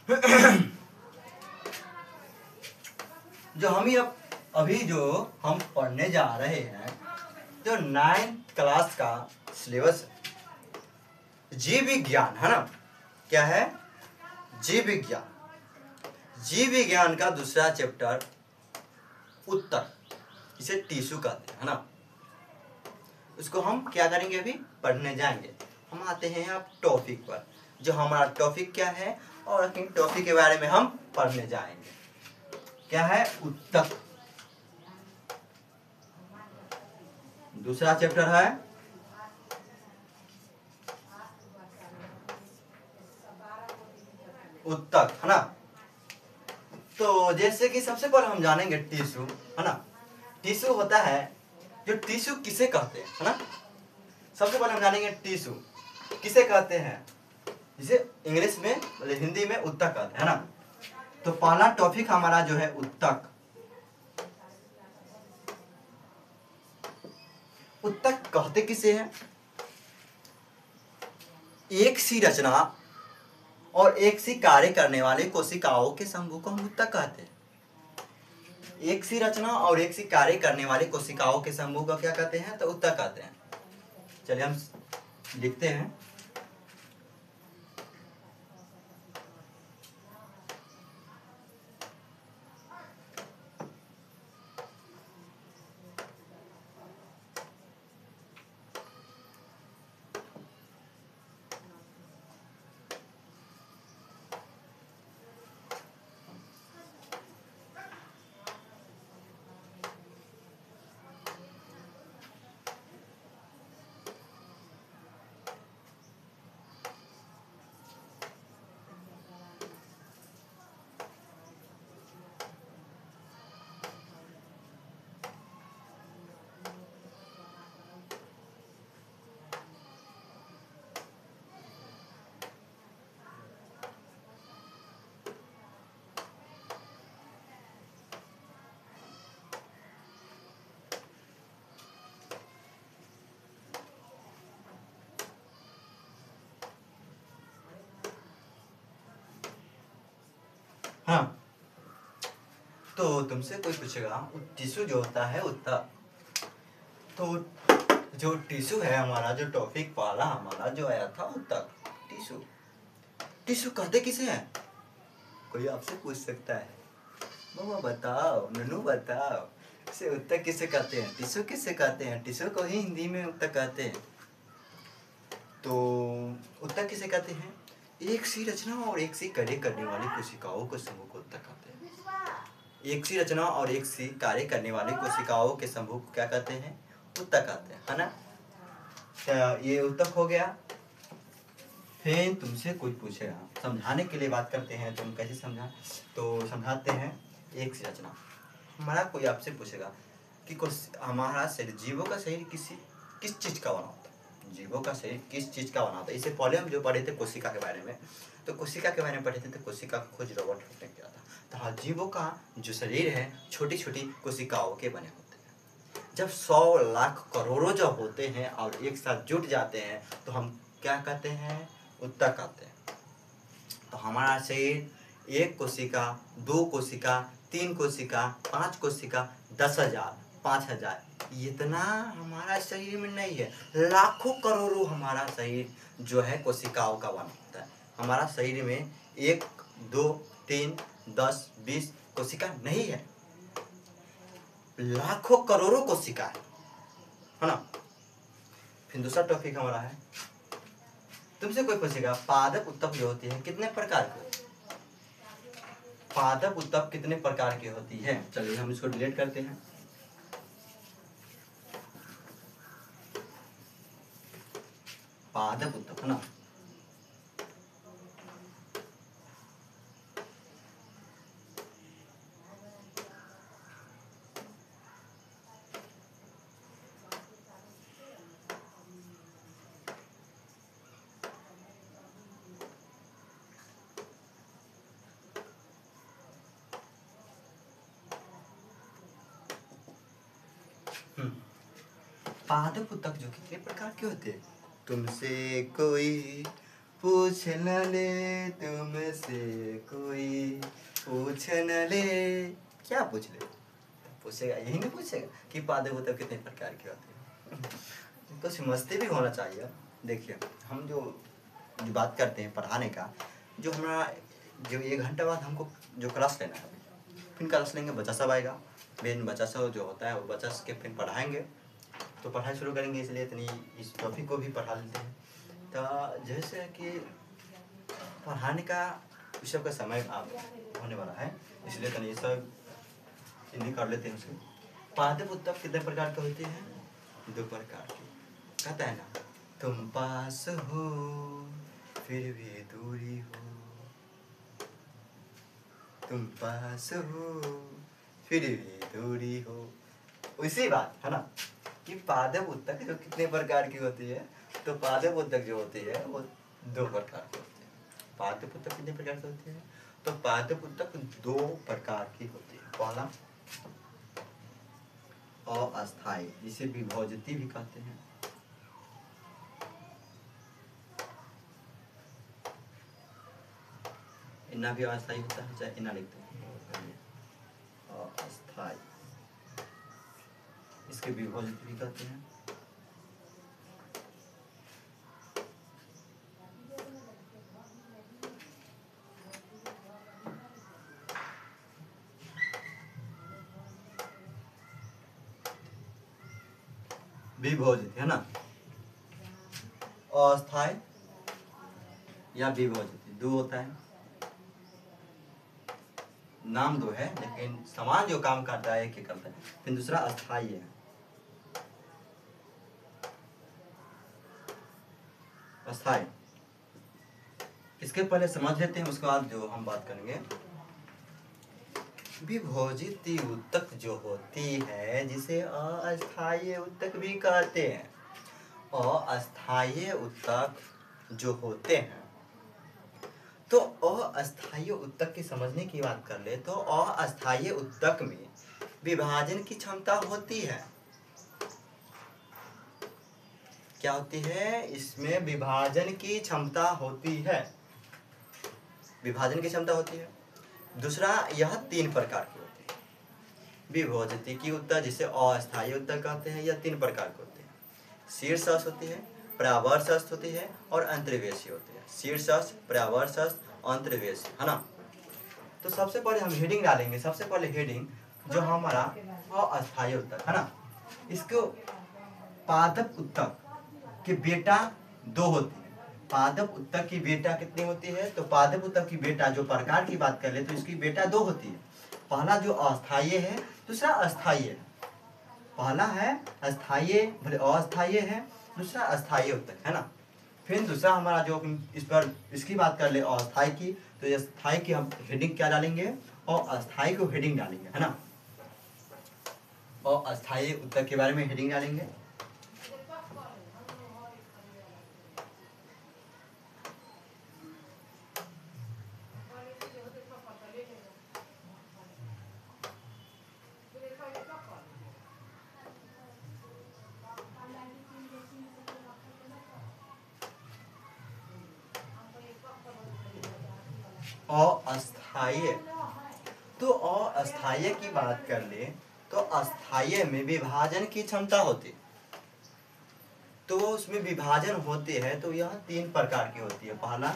जो हम ही अभी जो हम पढ़ने जा रहे हैं, जो 9th क्लास का सिलेबस जीव विज्ञान है ना, क्या है? जीव विज्ञान। जीव विज्ञान का दूसरा चैप्टर उत्तक, इसे टिश्यू कहते हैं, है ना। उसको हम क्या करेंगे, अभी पढ़ने जाएंगे। हम आते हैं अब टॉपिक पर, जो हमारा टॉपिक क्या है और टॉपिक के बारे में हम पढ़ने जाएंगे। क्या है? उत्तक। दूसरा चैप्टर है उत्तक, है ना। तो जैसे कि सबसे पहले हम जानेंगे टिश्यू, है ना। टिश्यू होता है, जो टिश्यू किसे कहते हैं, है ना। सबसे पहले हम जानेंगे टिश्यू किसे कहते हैं, जिसे इंग्लिश में हिंदी में उत्तक कहते हैं, है ना। तो पहला टॉपिक हमारा जो है उत्तक। उत्तक कहते किसे हैं? एक सी रचना और एक सी कार्य करने वाले कोशिकाओं के समूह को हम उत्तक कहते हैं। एक सी रचना और एक सी कार्य करने वाले कोशिकाओं के समूह को क्या कहते हैं? तो उत्तक कहते हैं। चलिए हम लिखते हैं। हाँ, तो तुमसे कोई पूछेगा टिश्यू जो होता है उत्तक, तो जो टिश्यू है हमारा, जो टॉपिक वाला हमारा जो आया था उत्तक, टिश्यू। टिश्यू कहते किसे हैं? कोई आपसे पूछ सकता है, बाबा बताओ, ननू बताओ, इसे उत्तक किसे कहते हैं, टिश्यू किसे कहते हैं? टिश्यू को ही हिंदी में उत्तक कहते हैं। तो उत्तक किसे कहते हैं? एक सी रचना और एक सी कार्य करने वाली कोशिकाओं को समूह को उत्तक कहते हैं। एक सी रचना और एक सी कार्य करने वाली कोशिकाओं के समूह को क्या कहते हैं? उत्तक कहते हैं, है ना। तो ये उत्तक हो गया। फिर तुमसे कोई पूछेगा, समझाने के लिए बात करते हैं, तुम कैसे समझा, तो समझाते हैं। एक सी रचना, हमारा कोई आपसे पूछेगा कि हमारा शरीर, जीवों का शरीर किस चीज का बना होता है? जीवों का शरीर किस चीज का बना होता है? इससे पहले हम जो पढ़े थे कोशिका के बारे में, तो कोशिका के बारे में पढ़े थे, तो कोशिका का खोज रॉबर्ट हॉक ने किया था। तो हाँ, जीवों का जो शरीर है छोटी छोटी कोशिकाओं के बने होते हैं। जब 100 लाख करोड़ों जब होते हैं और एक साथ जुट जाते हैं, तो हम क्या कहते हैं? उत्तक कहते हैं। तो हमारा शरीर 1 कोशिका, 2 कोशिका, 3 कोशिका, 5 कोशिका, 10,000, 5,000, इतना हमारा शरीर में नहीं है। लाखों करोड़ों हमारा शरीर जो है कोशिकाओं का बना होता है। हमारा शरीर में 1, 2, 3, 10, 20 कोशिका नहीं है, लाखों करोड़ों कोशिका है ना। फिर दूसरा टॉपिक हमारा है, तुमसे कोई पूछेगा पादप उत्तक जो होती है कितने प्रकार की होती है? पादप उत्तक कितने प्रकार की होती है? चलिए हम इसको डिलीट करते हैं। पादप उत्तक, है ना। पादप उत्तक जो कितने प्रकार के होते हैं? तुमसे कोई पूछ न ले तुमसे कोई, पूछ न ले। क्या पूछ ले? पूछेगा, यही नहीं पूछेगा कि पादे वो तब कितने प्रकार के होते हैं। कुछ मस्ती भी होना चाहिए। देखिए, हम जो बात करते हैं पढ़ाने का, जो हमारा जो 1 घंटा बाद हमको जो क्लास लेना है, फिर क्लास लेंगे, बच्चा सब आएगा, फिर बच्चा सब जो होता है वो बच्चा के फिर पढ़ाएंगे, तो पढ़ाई शुरू करेंगे। इसलिए इतनी इस टॉपिक को भी पढ़ा लेते हैं। तो जैसे कि पढ़ाने का इस सब का समय आप होने वाला है, इसलिए तनी सब हिंदी कर लेते हैं। उसके पादे पुस्तक कितने प्रकार के होते हैं? 2 प्रकार के। कहता है ना, तुम पास हो फिर भी दूरी हो, तुम पास हो फिर भी दूरी हो। उसी बात है ना कि पादे पुस्तक जो कितने प्रकार की होती है, तो पादे पुस्तक जो होती है वो 2 प्रकार की होती है। पादे पुस्तक कितने प्रकार की होती है? तो पादे पुस्तक 2 प्रकार की होती है। पहला अस्थाई, जिसे विभोजती भी कहते हैं। इना भी अस्थाई होता है, चाहे इना लिखते हैं अस्थाई, इसके विभोजती भी कहते हैं। विभोजित है ना, अस्थाई या विभोजित 2 होता है। नाम 2 है लेकिन समान जो काम करता है एक ही करता है। फिर दूसरा अस्थाई है। अस्थाई इसके पहले समझ लेते हैं, उसके बाद जो हम बात करेंगे। विभोजित उत्तक जो होती है, जिसे अस्थाई उत्तक भी कहते हैं। अस्थाई उत्तक जो होते हैं, तो अस्थाई उत्तक की समझने की बात कर ले तो अस्थाई उत्तक में विभाजन की क्षमता होती है। क्या होती है? इसमें विभाजन की क्षमता होती है। विभाजन की क्षमता होती है। दूसरा, यह 3 प्रकार की होती है। विभोजती की उत्तर, जिसे अस्थाई उत्तर कहते हैं, यह 3 प्रकार के होते हैं। शीर्षस्थ होती है, परावर्तस्थ होती है और अंतर्वेशी होती है। शीर्षस्थ, परावर्तस्थ, अंतर्वेशी, है ना। तो सबसे पहले हम हेडिंग डालेंगे। सबसे पहले हेडिंग जो हमारा अस्थाई उत्तर है ना, इसको पादप उत्तक के बेटा 2 होती है। पादप उत्तक की बेटा कितनी होती है? तो पादप उत्तक की बेटा जो प्रकार की बात कर ले तो इसकी बेटा 2 होती है। पहला जो अस्थाई है, दूसरा अस्थाई है। पहला है अस्थाई, अस्थाई है, दूसरा अस्थाई उत्तक है ना। फिर दूसरा हमारा जो इस पर इसकी बात कर ले अस्थाई की, तो अस्थाई की हम हेडिंग क्या डालेंगे? और अस्थाई को हेडिंग डालेंगे, है ना। और अस्थाई उत्तक के बारे में हेडिंग डालेंगे। अस्थाई, तो अस्थाई की बात कर ले तो अस्थाई में विभाजन की क्षमता होती, तो उसमें विभाजन होते हैं, तो यह 3 प्रकार की होती है। पहला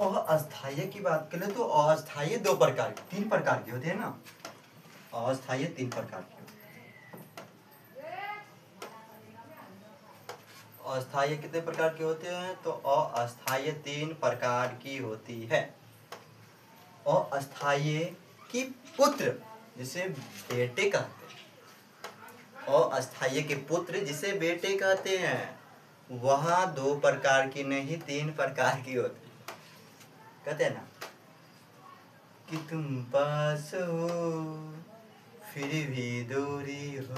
और अस्थाई की बात करें तो अस्थाई 2 प्रकार की, 3 प्रकार की होती है ना। अस्थाई 3 प्रकार की। अस्थाई कितने प्रकार के होते हैं? तो अस्थाई 3 प्रकार की होती है। अस्थाई की पुत्र, जिसे बेटे कहते हैं। अस्थाई के पुत्र, जिसे बेटे कहते हैं, वहाँ 2 प्रकार की नहीं 3 प्रकार की होती है। कहते हैं ना कि तुम पास हो फिर भी दूरी हो,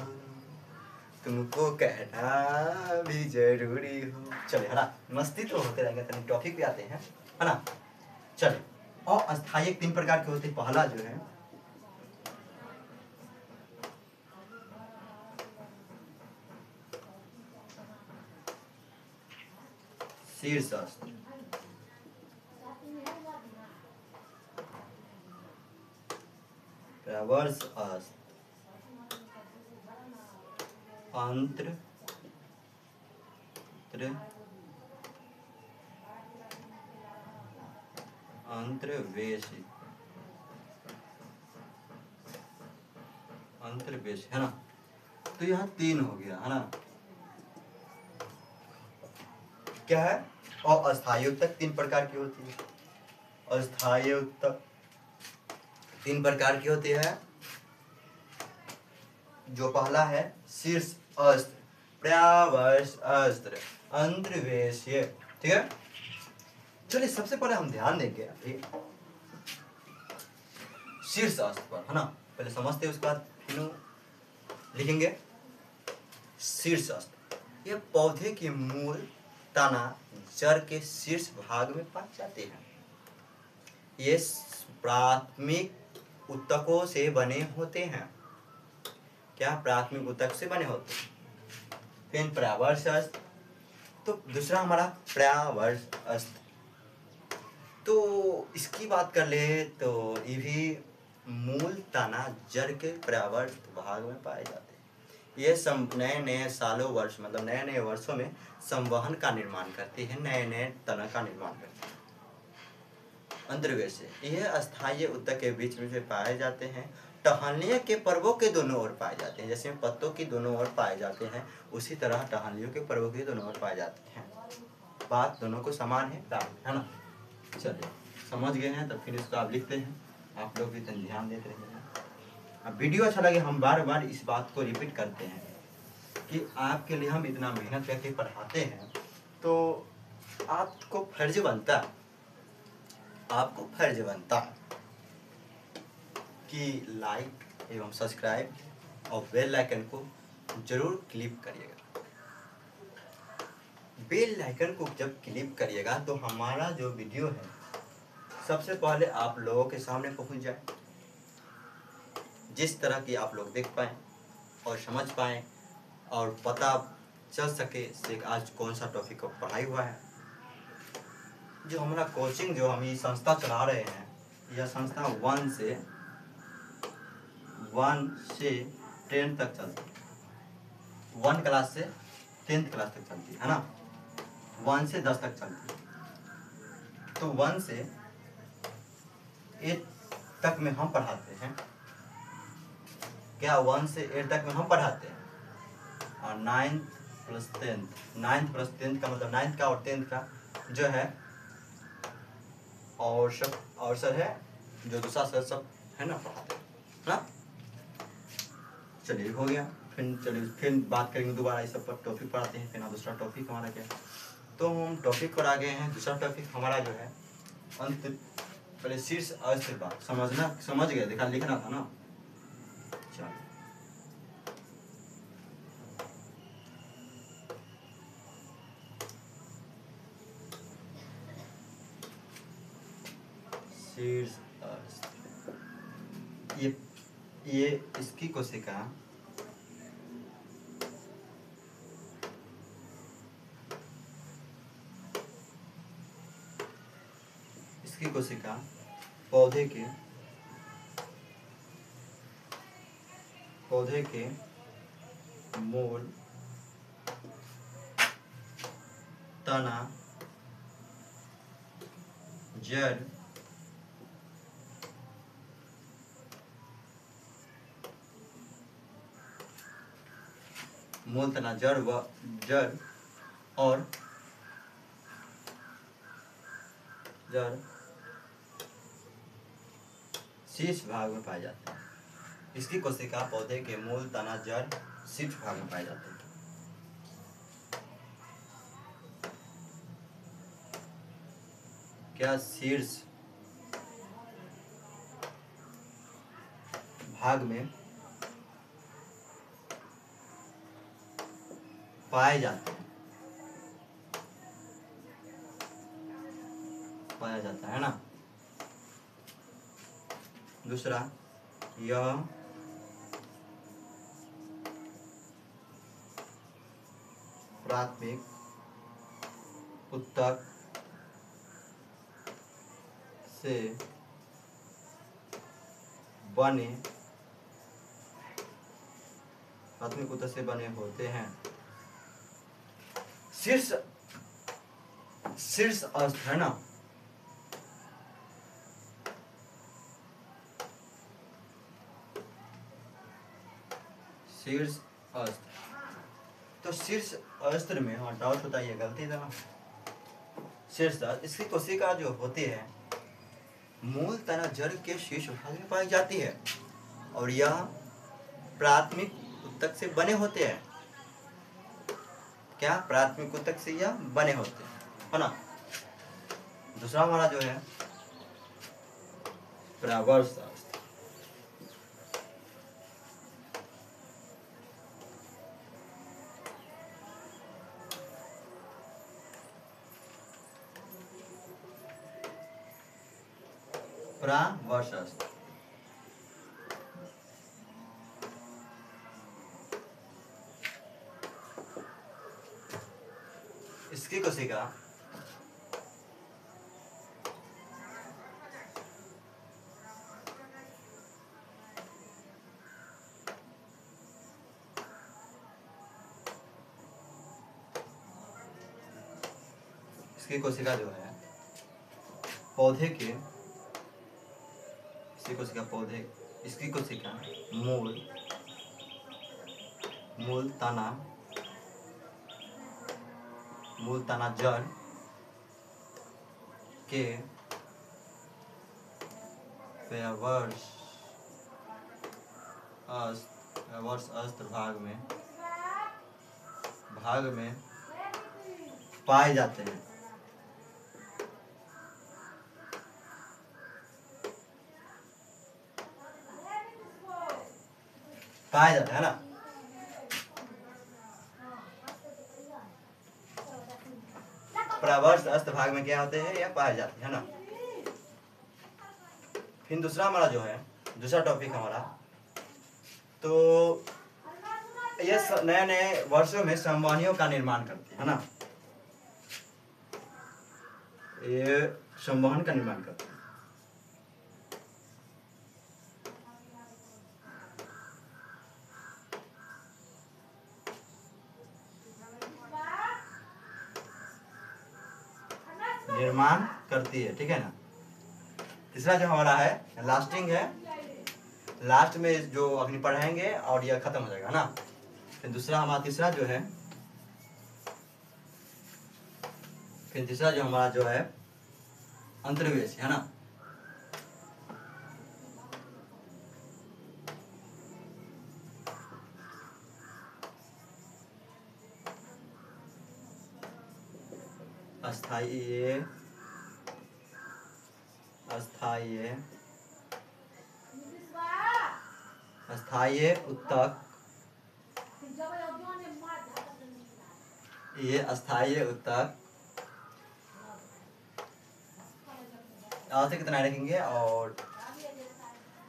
तुमको कहना भी जरूरी हो। चले है ना, मस्ती तो होते रहेंगे, तनी टॉपिक पे आते हैं, है ना। चले, और अस्थायी 3 प्रकार के होते हैं। पहला जो है शीर्ष अस्त्र, प्रवर्ष अस्त्र, अंत्र अंतर्वेशी, अंतर्वेशी, है ना। तो यहाँ 3 हो गया, है ना। क्या है, और अस्थायी उत्तक 3 प्रकार की होती है। अस्थायी उत्तक 3 प्रकार की होती है। जो पहला है शीर्ष अस्त्र, प्रवर्ष अस्त्र, अंतर्वेशीय, ठीक है। चलिए सबसे पहले हम ध्यान देंगे अभी शीर्ष अस्त्र पर, है ना। पहले समझते हैं, उसके बाद फिर लिखेंगे। शीर्ष अस्त्र, ये पौधे के मूल, तना, जड़ के शीर्ष भाग में पाए जाते हैं। ये प्राथमिक उत्तकों से बने होते हैं। क्या, प्राथमिक उत्तक से बने होते हैं। फिर प्रवर्ष अस्त्र, तो दूसरा हमारा प्रवर्ष अस्त्र, तो इसकी बात कर ले तो ये भी मूल, तना, जड़ के प्रवर्ष भाग में पाए जाते हैं। ये नए नए सालों वर्ष, मतलब नए नए वर्षों में संवहन का निर्माण करते हैं, नए नए तना का निर्माण करते हैं। अंतर्वेशी, यह अस्थायी उत्तक के बीच में से पाए जाते हैं। टहनियों के पर्वों के दोनों ओर पाए जाते हैं। जैसे पत्तों की दोनों ओर पाए जाते हैं, उसी तरह टहनियों के पर्वों के दोनों ओर पाए जाते हैं। बात दोनों को समान है ना। चलिए समझ गए हैं, तो फिर इसको आप लिखते हैं। आप लोग भी ध्यान देते रहिए। अब वीडियो अच्छा लगे, हम बार बार इस बात को रिपीट करते हैं कि आपके लिए हम इतना मेहनत करके पढ़ाते हैं, तो आपको फर्ज बनता है, कि लाइक एवं सब्सक्राइब और बेल आइकन को जरूर क्लिक करिएगा। बेल आइकन को जब क्लिक करिएगा तो हमारा जो वीडियो है सबसे पहले आप लोगों के सामने पहुंच जाए, जिस तरह की आप लोग देख पाएँ और समझ पाएँ और पता चल सके से आज कौन सा टॉपिक का पढ़ाई हुआ है। जो हमारा कोचिंग, जो हम ये संस्था चला रहे हैं, यह संस्था 1 से 10 तक चलती है। 1 क्लास से 10th क्लास तक चलती है ना। 1 से 10 तक चलती है। तो 1 से 8 तक में हम पढ़ाते हैं। क्या, 1 से 8 तक में हम पढ़ाते हैं। और 9th प्लस 10th का मतलब 9th का और 10th का जो है और सब अवसर है, जो दूसरा सर सब है ना, पढ़ाते हैं ना। चलिए हो गया, फिर बात करेंगे दोबारा इस सब पर। टॉपिक पढ़ाते हैं, फिर दूसरा टॉपिक हमारा क्या है। तो हम टॉपिक पर आ गए हैं। दूसरा टॉपिक हमारा जो है अंत, पहले शीर्ष अस्त्र बात समझ गए, देखा लिखना था ना। चलो शीर्ष अस्त्र, ये इसकी कोशिका पौधे के मूल, तना, जड़, मूल, तना, जड़ और शीर्ष भाग में पाए जाते हैं। इसकी कोशिका पौधे के मूल, तना, जड़, शीर्ष भाग में पाए जाते हैं। क्या शीर्ष भाग में पाए जाते हैं, पाया जाता है ना। दूसरा, यह प्राथमिक ऊतक से बने, प्राथमिक ऊतक से बने होते हैं। शीर्ष शीर्ष अस्त है ना, शीर्ष अस्त। तो शीर्ष अस्त्र में हाँ डाउट होता है, ये गलती था ना। शीर्ष अस्त, इसकी कोशिका जो होती है मूल तना जड़ के शीर्ष भाग में पाई जाती है और यह प्राथमिक ऊतक से बने होते हैं। क्या प्राथमिक ऊतक से यह बने होते हैं, है ना। दूसरा हमारा जो है परावर्त अस्त। परावर्त अस्त, इसकी कोशिका जो है पौधे के, इसकी कोशिका पौधे, इसकी कोशिका मूल तना जड़ के परावर्त अस्त भाग में पाए जाते हैं। पाया जाता है ना। परावर्त अस्त भाग में क्या होते हैं, यह पाए जाते हैं ना। फिर दूसरा हमारा जो है, दूसरा टॉपिक हमारा, तो ये नए नए वर्षों में संवाहनियों का निर्माण करते हैं ना। ये संवहन का निर्माण करते हैं। निर्माण करती है, ठीक है ना। तीसरा जो हमारा है लास्टिंग है, लास्ट में जो अग्नि पढ़ाएंगे और यह खत्म हो जाएगा ना। फिर दूसरा हमारा तीसरा जो है, फिर तीसरा जो हमारा जो है अंतर्वेश है ना। अस्थायी ऊतक, ये अस्थायी ऊतक आज से कितना रखेंगे, और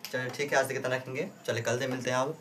चलिए ठीक है आज से कितना रखेंगे, चलिए कल से मिलते हैं आप।